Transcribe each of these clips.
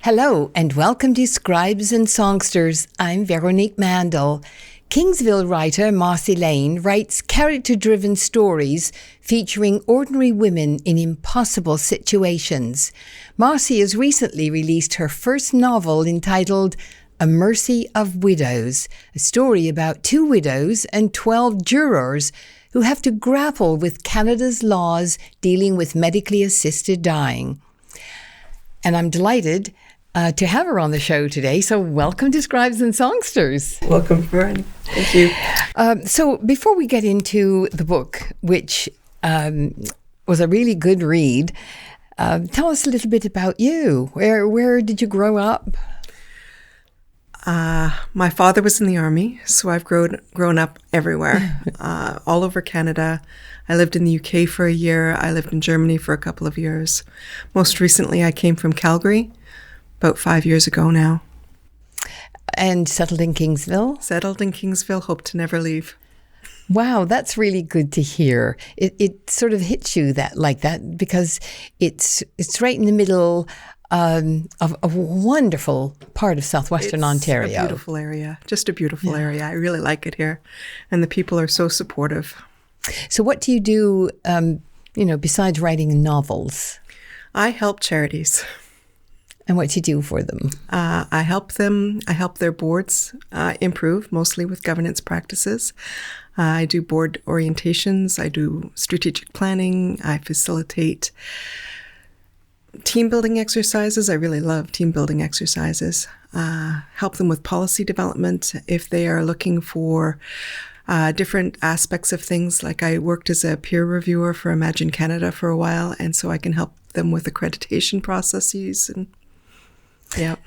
Hello and welcome to Scribes and Songsters. I'm Veronique Mandel. Kingsville writer Marcy Lane writes character-driven stories featuring ordinary women in impossible situations. Marcy has recently released her first novel entitled A Mercy of Widows, a story about 2 widows and 12 jurors who have to grapple with Canada's laws dealing with medically assisted dying. And I'm delighted to have her on the show today. So welcome to Scribes and Songsters. Welcome, Vern. Thank you. So before we get into the book, which was a really good read, tell us a little bit about you. Where did you grow up? My father was in the army, so I've grown up everywhere, all over Canada. I lived in the UK for a year. I lived in Germany for a couple of years. Most recently, I came from Calgary about 5 years ago now. And settled in Kingsville? Settled in Kingsville, hope to never leave. Wow, that's really good to hear. It sort of hits you like that because it's right in the middle of a wonderful part of southwestern Ontario. It's a beautiful area, just a beautiful area. I really like it here, and the people are so supportive. So what do you do, besides writing novels? I help charities. And what do you do for them? I help them. I help their boards improve, mostly with governance practices. I do board orientations. I do strategic planning. I facilitate team building exercises. I really love team building exercises. Help them with policy development if they are looking for different aspects of things. Like I worked as a peer reviewer for Imagine Canada for a while, and so I can help them with accreditation processes. And yeah,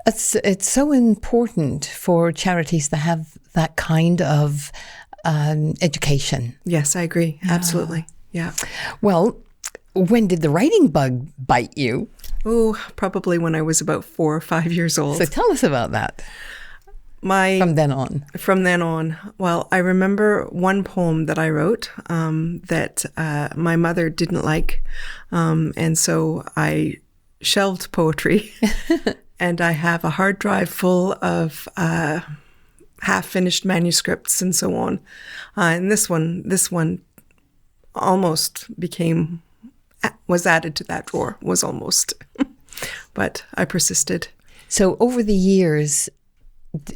it's so important for charities to have that kind of education. Yes, I agree. Absolutely. Yeah. Well, when did the writing bug bite you? Oh, probably when I was about 4 or 5 years old. So tell us about that. From then on. Well, I remember one poem that I wrote that my mother didn't like. And so I shelved poetry. And I have a hard drive full of half-finished manuscripts and so on. And this one almost was added to that drawer, was almost. But I persisted. So over the years,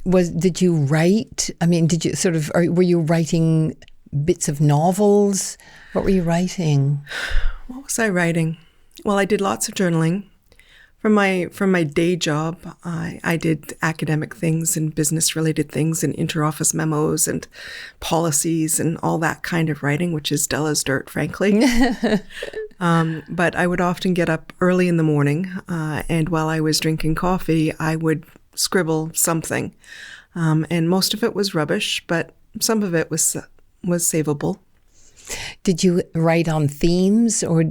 did you write? I mean, were you writing bits of novels? What were you writing? What was I writing? Well, I did lots of journaling. From my day job, I did academic things and business-related things and interoffice memos and policies and all that kind of writing, which is dull as dirt, frankly. But I would often get up early in the morning, and while I was drinking coffee, I would scribble something. And most of it was rubbish, but some of it was savable. Did you write on themes or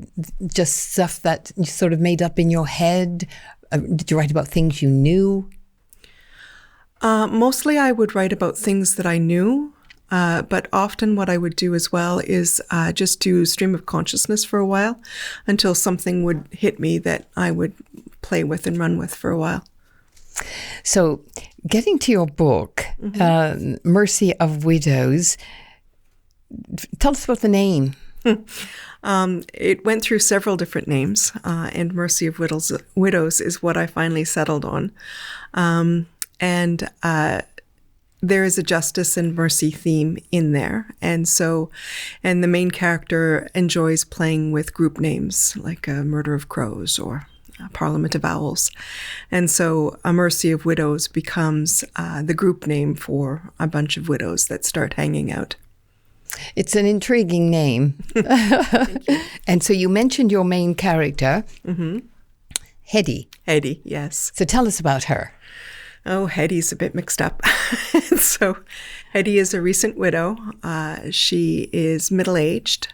just stuff that you sort of made up in your head? Did you write about things you knew? Mostly I would write about things that I knew, but often what I would do as well is just do stream of consciousness for a while until something would hit me that I would play with and run with for a while. So getting to your book, Mercy of Widows, tell us about the name. It went through several different names, and Mercy of Widows is what I finally settled on. And there is a justice and mercy theme in there. And the main character enjoys playing with group names like a Murder of Crows or Parliament of Owls. And so A Mercy of Widows becomes the group name for a bunch of widows that start hanging out. It's an intriguing name. Thank you. And so you mentioned your main character, Hetty. Hetty, yes. So tell us about her. Oh, Hetty's a bit mixed up. So Hetty is a recent widow. She is middle-aged.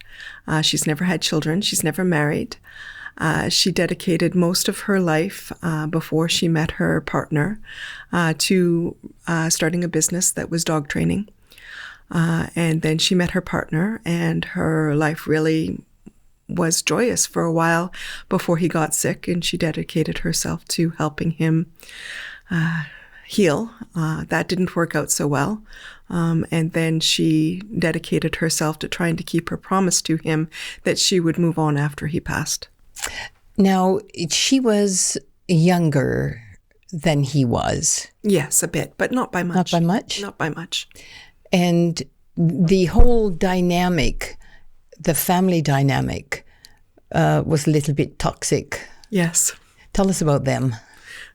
She's never had children. She's never married. She dedicated most of her life before she met her partner to starting a business that was dog training. And then she met her partner, and her life really was joyous for a while before he got sick, and she dedicated herself to helping him heal. That didn't work out so well. And then she dedicated herself to trying to keep her promise to him that she would move on after he passed. Now, she was younger than he was. Yes, a bit, but not by much. Not by much? Not by much. And the whole dynamic, the family dynamic, was a little bit toxic. Yes. Tell us about them.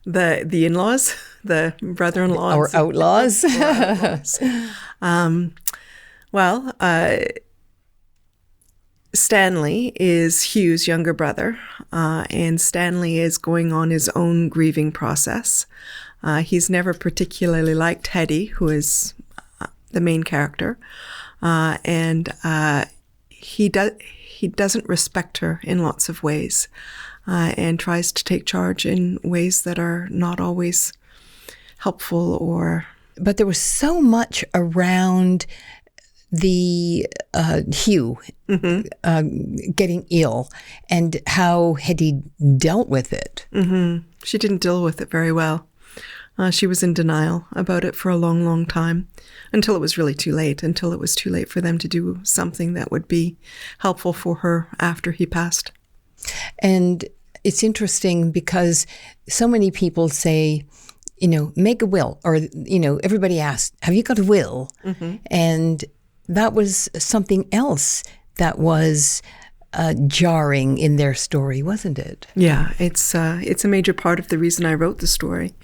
The in-laws, the brother-in-laws. Or outlaws. Stanley is Hugh's younger brother, and Stanley is going on his own grieving process. He's never particularly liked Hetty, who is the main character, and he doesn't respect her in lots of ways, and tries to take charge in ways that are not always helpful or... But there was so much around the Hugh getting ill and how Hetty dealt with it. Mm-hmm. She didn't deal with it very well. She was in denial about it for a long, long time, until it was really too late, until it was too late for them to do something that would be helpful for her after he passed. And it's interesting because so many people say, make a will, or, everybody asks, have you got a will? Mm-hmm. And that was something else that was jarring in their story, wasn't it? Yeah, it's a major part of the reason I wrote the story.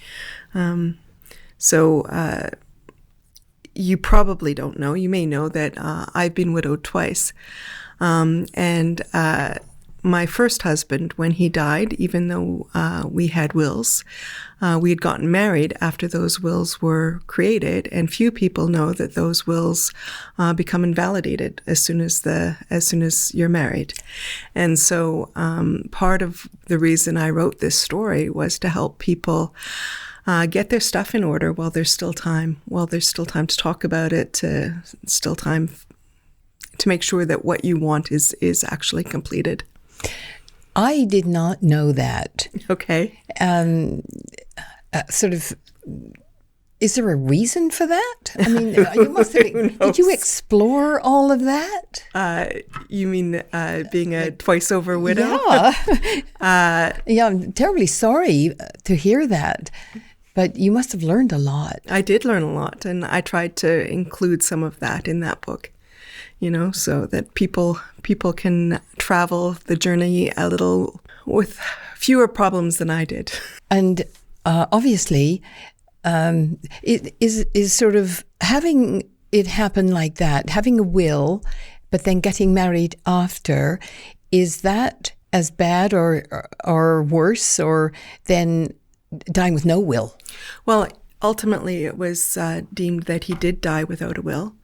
You probably don't know, you may know that I've been widowed twice. And my first husband, when he died, even though we had wills, we had gotten married after those wills were created, and few people know that those wills become invalidated as soon as you're married. And so part of the reason I wrote this story was to help people get their stuff in order while there's still time, to talk about it, still time to make sure that what you want is actually completed. I did not know that. Okay. Is there a reason for that? I mean, you must have, did you explore all of that? You mean being a twice-over widow? Yeah. Yeah, I'm terribly sorry to hear that. But you must have learned a lot. I did learn a lot, and I tried to include some of that in that book, so that people can travel the journey a little with fewer problems than I did. And obviously, it is sort of having it happen like that, having a will, but then getting married after, is that as bad or worse, or than dying with no will? Well, ultimately it was deemed that he did die without a will.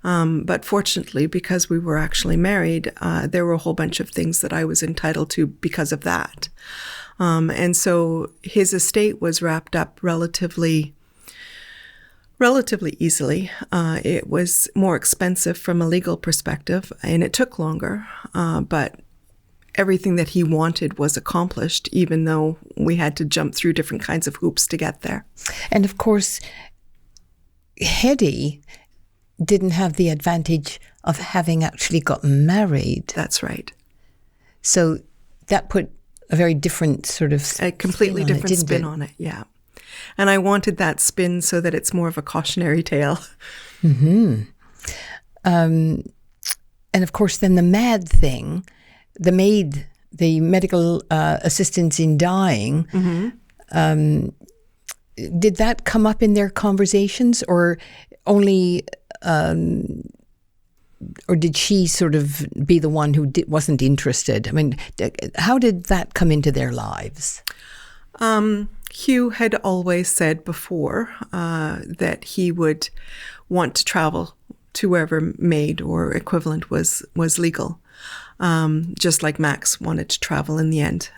But fortunately, because we were actually married, there were a whole bunch of things that I was entitled to because of that. And so his estate was wrapped up relatively easily. It was more expensive from a legal perspective, and it took longer, but everything that he wanted was accomplished, even though we had to jump through different kinds of hoops to get there. And of course, Hetty didn't have the advantage of having actually gotten married. That's right. So that put a very different sort of a completely different spin on it, yeah. And I wanted that spin so that it's more of a cautionary tale. Mm-hmm. And of course, then the mad thing, the maid, the medical assistants in dying, mm-hmm. Did that come up in their conversations, or only, or did she sort of be the one who wasn't interested? I mean, how did that come into their lives? Hugh had always said before that he would want to travel to wherever maid or equivalent was legal. just like Max wanted to travel in the end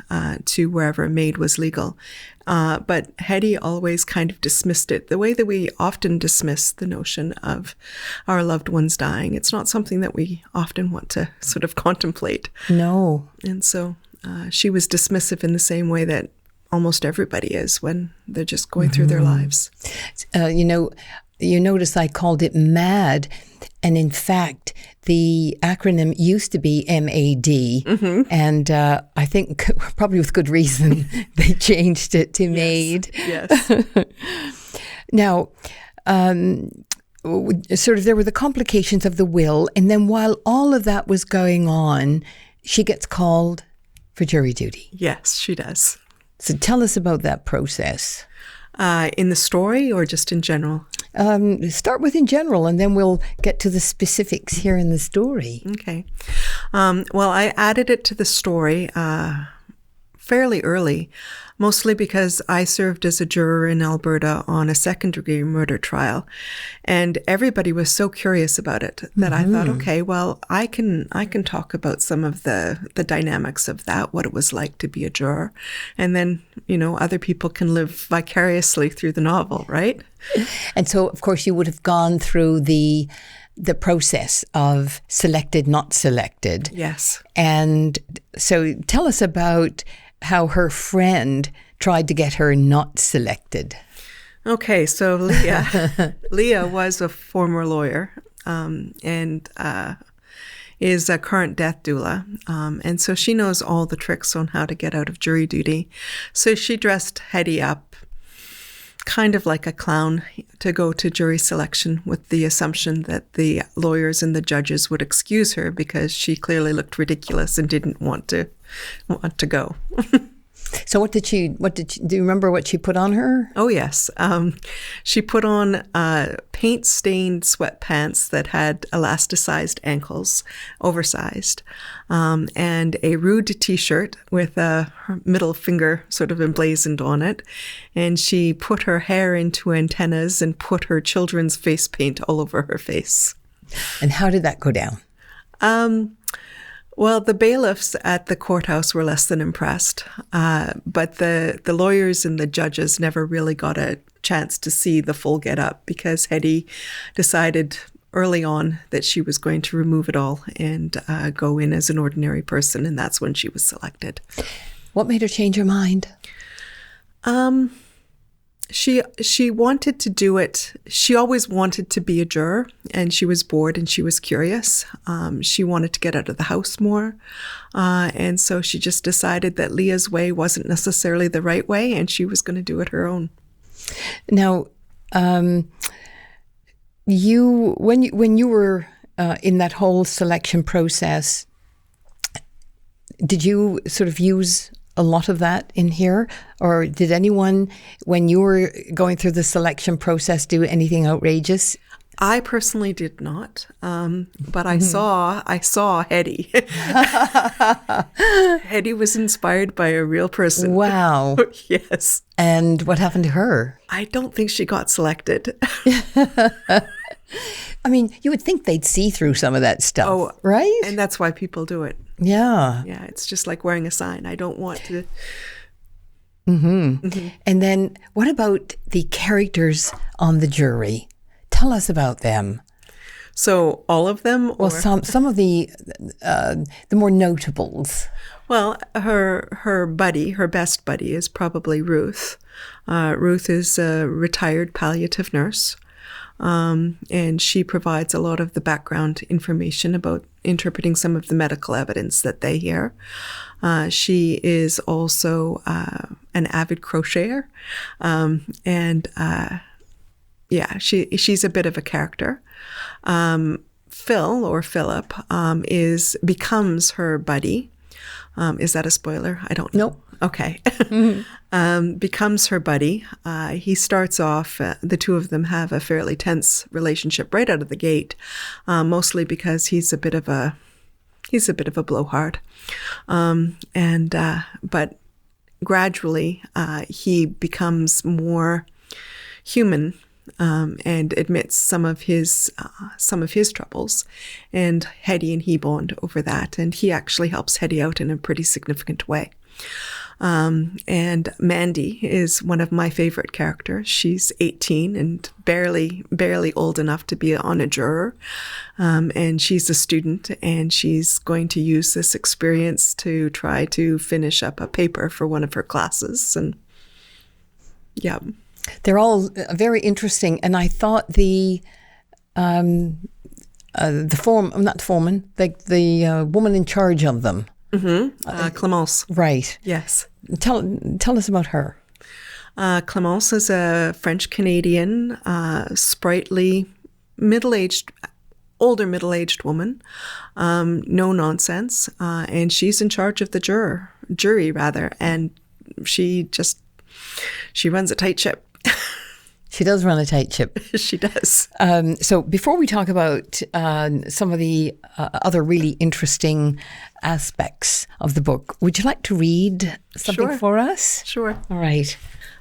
to wherever maid was legal. But Hetty always kind of dismissed it the way that we often dismiss the notion of our loved ones dying. It's not something that we often want to sort of contemplate. No. And so she was dismissive in the same way that almost everybody is when they're just going through their lives. You notice I called it MAD, and in fact, the acronym used to be MAD, and I think probably with good reason they changed it to MAID. Yes. Now, sort of there were the complications of the will, and then while all of that was going on, she gets called for jury duty. Yes, she does. So tell us about that process. In the story or just in general? Start with in general, and then we'll get to the specifics here in the story. Okay. Well, I added it to the story fairly early, mostly because I served as a juror in Alberta on a second-degree murder trial, and everybody was so curious about it that I thought, okay, well, I can talk about some of the dynamics of that, what it was like to be a juror, and then, other people can live vicariously through the novel, right? And so, of course, you would have gone through the process of selected, not selected. Yes. And so tell us about how her friend tried to get her not selected. Okay, so Leah was a former lawyer and is a current death doula. And so she knows all the tricks on how to get out of jury duty. So she dressed Hetty up kind of like a clown to go to jury selection with the assumption that the lawyers and the judges would excuse her because she clearly looked ridiculous and didn't want to go. So do you remember what she put on her? Oh, yes. She put on paint-stained sweatpants that had elasticized ankles, oversized, and a rude T-shirt with her middle finger sort of emblazoned on it. And she put her hair into antennas and put her children's face paint all over her face. And how did that go down? Well, the bailiffs at the courthouse were less than impressed, but the lawyers and the judges never really got a chance to see the full get-up because Hetty decided early on that she was going to remove it all and go in as an ordinary person, and that's when she was selected. What made her change her mind? She wanted to do it. She always wanted to be a juror, and she was bored and she was curious. She wanted to get out of the house more. And so she just decided that Leah's way wasn't necessarily the right way, and she was going to do it her own. Now, when you were in that whole selection process, did you sort of use a lot of that in here? Or did anyone, when you were going through the selection process, do anything outrageous? I personally did not, but I saw Hetty. Hetty was inspired by a real person. Wow. Yes. And what happened to her? I don't think she got selected. I mean, you would think they'd see through some of that stuff, right? And that's why people do it. Yeah. Yeah, it's just like wearing a sign. I don't want to. And then what about the characters on the jury? Tell us about them. So all of them? Well, some of the more notables. Well, her buddy, her best buddy, is probably Ruth. Ruth is a retired palliative nurse, and she provides a lot of the background information about interpreting some of the medical evidence that they hear. She is also an avid crocheter, and she's a bit of a character. Phil, or Philip, becomes her buddy. Is that a spoiler? I don't know. Nope. Okay. Becomes her buddy. He starts off, the two of them have a fairly tense relationship right out of the gate, mostly because he's a bit of a blowhard. But gradually, he becomes more human and admits some of his troubles, and Hetty and he bond over that, and he actually helps Hetty out in a pretty significant way. And Mandy is one of my favorite characters. She's 18 and barely old enough to be on a juror. And she's a student, and she's going to use this experience to try to finish up a paper for one of her classes. And yeah. They're all very interesting. And I thought the woman in charge of them. Clémence. Right. Yes. Tell us about her. Clémence is a French-Canadian, sprightly, older middle-aged woman, no nonsense, and she's in charge of the jury, and she runs a tight ship. She does run a tight ship. She does. So before we talk about some of the other really interesting aspects of the book, would you like to read something for us? Sure. All right.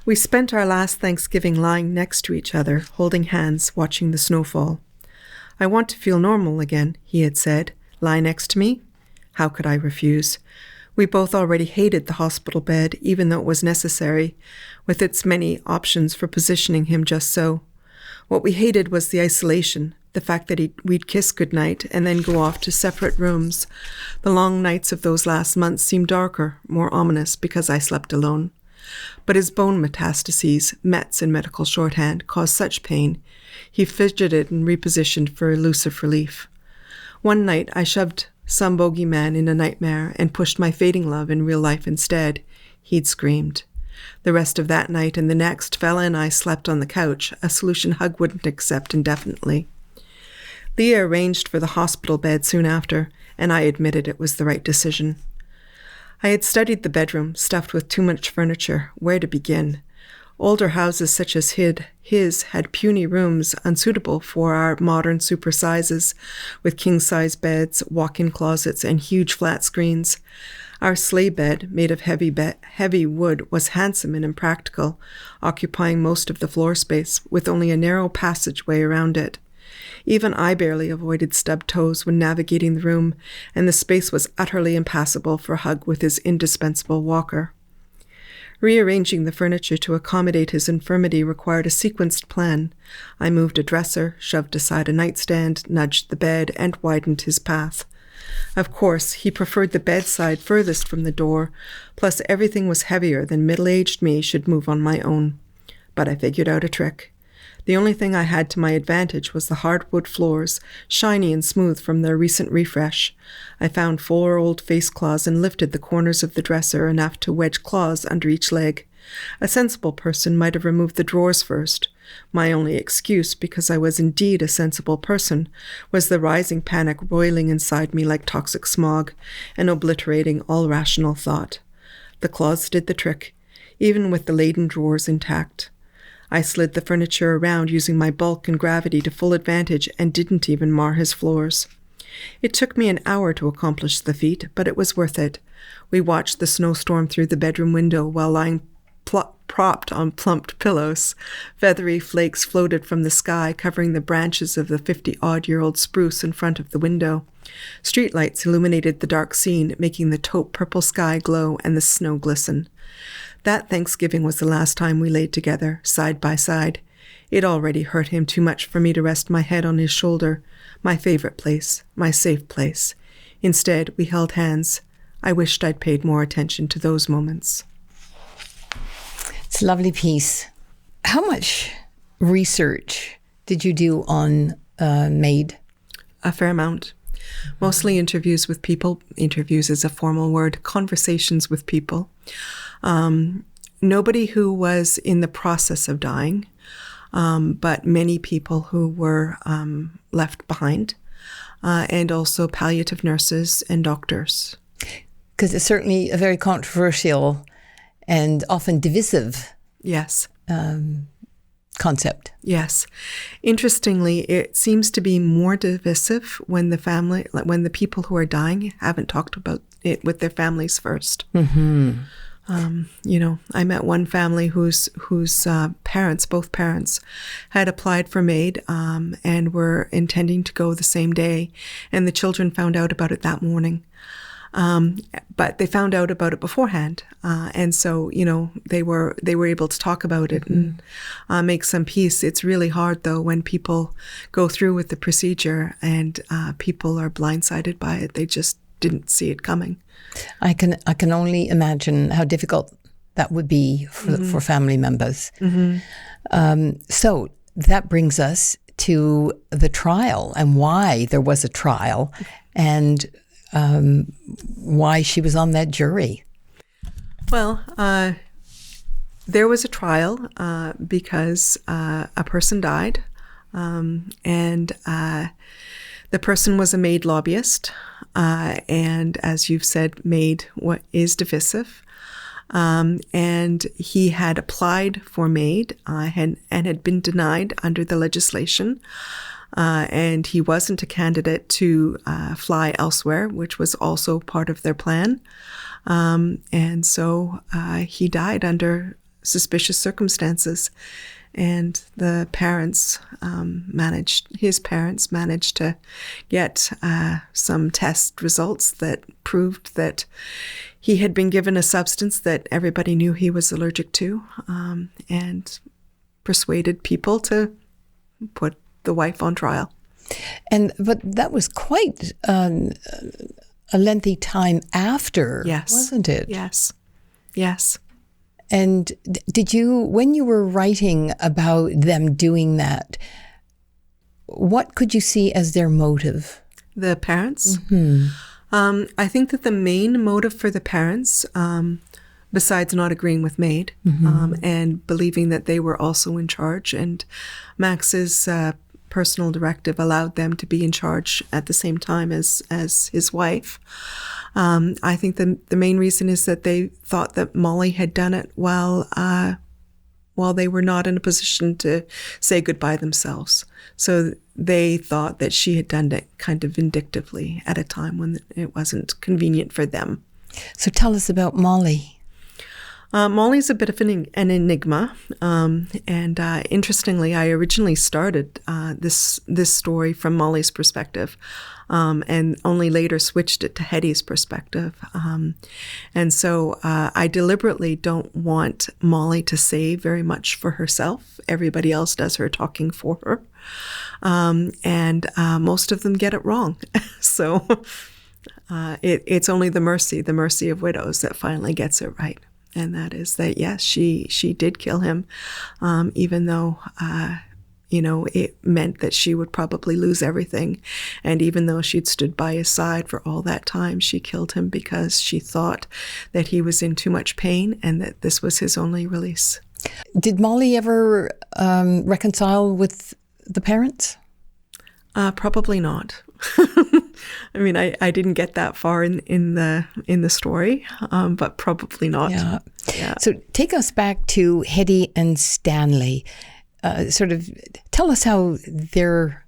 We spent our last Thanksgiving lying next to each other, holding hands, watching the snowfall. I want to feel normal again, he had said. Lie next to me? How could I refuse? We both already hated the hospital bed, even though it was necessary, with its many options for positioning him just so. What we hated was the isolation, the fact that we'd kiss goodnight and then go off to separate rooms. The long nights of those last months seemed darker, more ominous, because I slept alone. But his bone metastases, METs in medical shorthand, caused such pain. He fidgeted and repositioned for elusive relief. One night I shoved some bogeyman in a nightmare and pushed my fading love in real life instead. He'd screamed. The rest of that night and the next, Fella and I slept on the couch, a solution Hug wouldn't accept indefinitely. Leah arranged for the hospital bed soon after, and I admitted it was the right decision. I had studied the bedroom, stuffed with too much furniture. Where to begin? Older houses such as his had puny rooms unsuitable for our modern super sizes, with king-size beds, walk-in closets, and huge flat screens. Our sleigh bed, made of heavy wood, was handsome and impractical, occupying most of the floor space, with only a narrow passageway around it. Even I barely avoided stubbed toes when navigating the room, and the space was utterly impassable for Hug with his indispensable walker. Rearranging the furniture to accommodate his infirmity required a sequenced plan. I moved a dresser, shoved aside a nightstand, nudged the bed, and widened his path. Of course, he preferred the bedside furthest from the door, plus everything was heavier than middle-aged me should move on my own. But I figured out a trick. The only thing I had to my advantage was the hardwood floors, shiny and smooth from their recent refresh. I found 4 old face claws and lifted the corners of the dresser enough to wedge claws under each leg. A sensible person might have removed the drawers first. My only excuse, because I was indeed a sensible person, was the rising panic roiling inside me like toxic smog and obliterating all rational thought. The claws did the trick, even with the laden drawers intact. I slid the furniture around using my bulk and gravity to full advantage and didn't even mar his floors. It took me an hour to accomplish the feat, but it was worth it. We watched the snowstorm through the bedroom window while lying propped on plumped pillows. Feathery flakes floated from the sky, covering the branches of the 50-odd-year-old spruce in front of the window. Streetlights illuminated the dark scene, making the taupe purple sky glow and the snow glisten. That Thanksgiving was the last time we laid together, side by side. It already hurt him too much for me to rest my head on his shoulder, my favorite place, my safe place. Instead, we held hands. I wished I'd paid more attention to those moments. It's a lovely piece. How much research did you do on Maid? A fair amount. Mostly interviews with people. Interviews is a formal word. Conversations with people. Nobody who was in the process of dying, but many people who were left behind, and also palliative nurses and doctors. Because it's certainly a very controversial and often divisive concept. Yes. Interestingly, it seems to be more divisive when the people who are dying haven't talked about it with their families first. Mm-hmm. I met one family whose parents, both parents, had applied for MAID and were intending to go the same day, and the children found out about it that morning. But they found out about it beforehand, and so they were able to talk about it and make some peace. It's really hard though when people go through with the procedure and people are blindsided by it. They just didn't see it coming. I can only imagine how difficult that would be for family members. So that brings us to the trial and why there was a trial and why she was on that jury. Well, there was a trial because a person died, and the person was a MAID lobbyist, and as you've said, MAID is divisive, and he had applied for MAID and had been denied under the legislation. And he wasn't a candidate to fly elsewhere, which was also part of their plan. And so he died under suspicious circumstances. And the parents his parents managed to get some test results that proved that he had been given a substance that everybody knew he was allergic to, and persuaded people to put the wife on trial. But that was quite a lengthy time after, wasn't it? Yes. And did you, when you were writing about them doing that, what could you see as their motive? The parents? I think that the main motive for the parents, besides not agreeing with MAID and believing that they were also in charge, and Max's personal directive allowed them to be in charge at the same time as his wife. I think the main reason is that they thought that Molly had done it while they were not in a position to say goodbye themselves. So they thought that she had done it kind of vindictively at a time when it wasn't convenient for them. So tell us about Molly. Molly's a bit of an enigma, and interestingly, I originally started this story from Molly's perspective, and only later switched it to Hetty's perspective. And so I deliberately don't want Molly to say very much for herself. Everybody else does her talking for her, and most of them get it wrong. So it's only the mercy of widows that finally gets it right. And that is that, yes, she did kill him, even though, it meant that she would probably lose everything. And even though she'd stood by his side for all that time, she killed him because she thought that he was in too much pain and that this was his only release. Did Molly ever reconcile with the parents? Probably not. I mean, I didn't get that far in the story, but probably not. Yeah. So take us back to Hetty and Stanley. Sort of tell us how their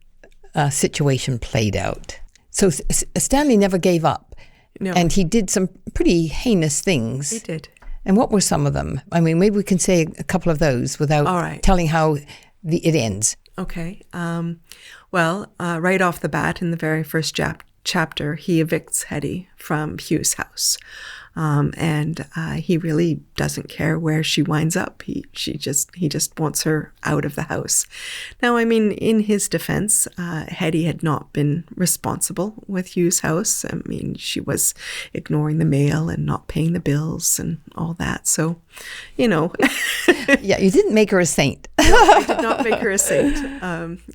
situation played out. So Stanley never gave up. No. And he did some pretty heinous things. He did. And what were some of them? I mean, maybe we can say a couple of those without telling how it ends. Okay. Well, right off the bat, in the very first chapter, he evicts Hetty from Hugh's house. And he really doesn't care where she winds up. He just wants her out of the house. Now, I mean, in his defense, Hetty had not been responsible with Hugh's house. I mean, she was ignoring the mail and not paying the bills and all that. So, Yeah, you didn't make her a saint. No, I did not make her a saint.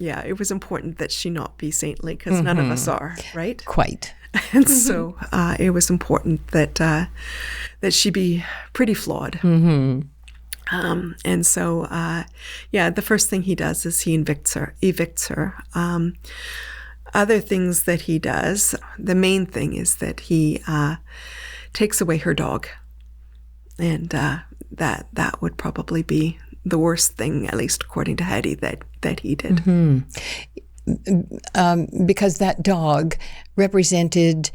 It was important that she not be saintly because none of us are, right? Quite. And so it was important that she be pretty flawed. And so, the first thing he does is he evicts her. Other things that he does, the main thing is that he takes away her dog. And that would probably be the worst thing, at least according to Hetty, that he did. Because that dog represented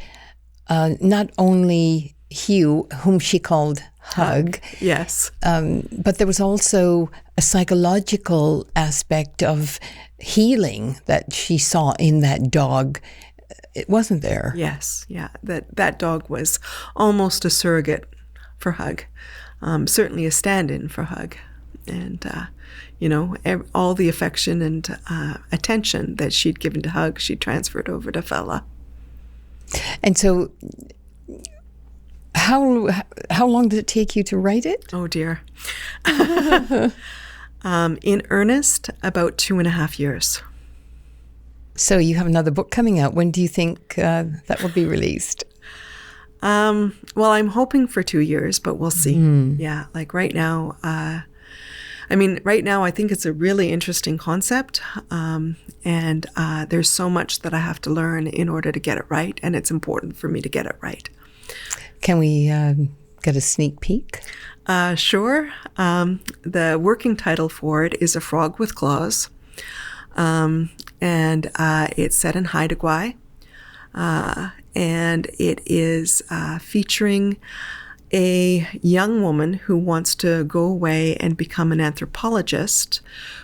not only Hugh, whom she called hug. Yes. But there was also a psychological aspect of healing that she saw in that dog. It wasn't there. Yes. Yeah. That dog was almost a surrogate for Hug. Certainly a stand-in for Hug. And, all the affection and attention that she'd given to Hug, she transferred over to Fella. And so how long did it take you to write it? Oh, dear. In earnest, about 2.5 years. So you have another book coming out. When do you think that will be released? Well, I'm hoping for 2 years, but we'll see. Yeah, like right now, right now I think it's a really interesting concept, and there's so much that I have to learn in order to get it right, and it's important for me to get it right. Can we get a sneak peek? Sure. The working title for it is A Frog with Claws, and it's set in Haida Gwaii, and it is featuring a young woman who wants to go away and become an anthropologist,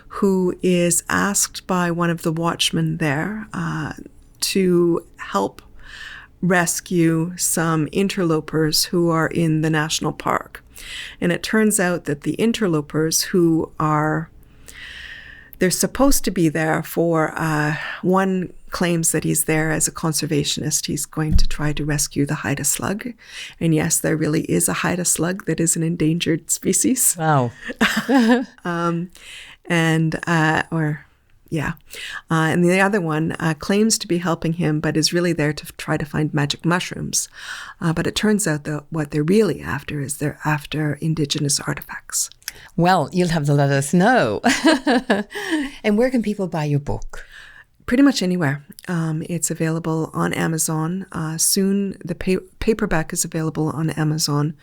who is asked by one of the watchmen there to help rescue some interlopers who are in the national park. And it turns out that the interlopers they're supposed to be there for, one claims that he's there as a conservationist. He's going to try to rescue the Haida slug. And yes, there really is a Haida slug that is an endangered species. Wow. And the other one claims to be helping him, but is really there to try to find magic mushrooms. But it turns out that what they're really after is they're after Indigenous artifacts. Well, you'll have to let us know. And where can people buy your book? Pretty much anywhere. It's available on Amazon. Soon the paperback is available on Amazon.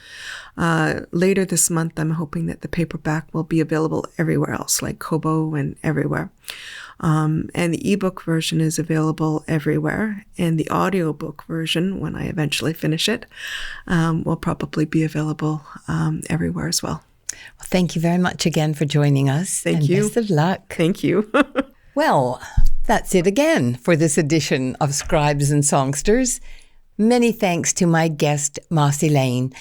Later this month, I'm hoping that the paperback will be available everywhere else, like Kobo and everywhere. And the ebook version is available everywhere. And the audiobook version, when I eventually finish it, will probably be available everywhere as well. Well, thank you very much again for joining us. Thank you. Best of luck. Thank you. Well, that's it again for this edition of Scribes and Songsters. Many thanks to my guest, Marcy Lane.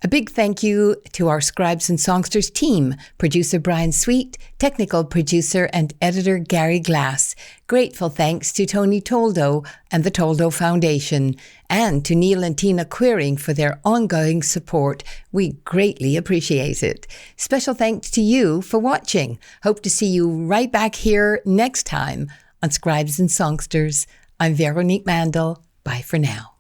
A big thank you to our Scribes and Songsters team, producer Brian Sweet, technical producer and editor Gary Glass. Grateful thanks to Tony Toldo and the Toldo Foundation, and to Neil and Tina Queering for their ongoing support. We greatly appreciate it. Special thanks to you for watching. Hope to see you right back here next time on Scribes and Songsters. I'm Veronique Mandel. Bye for now.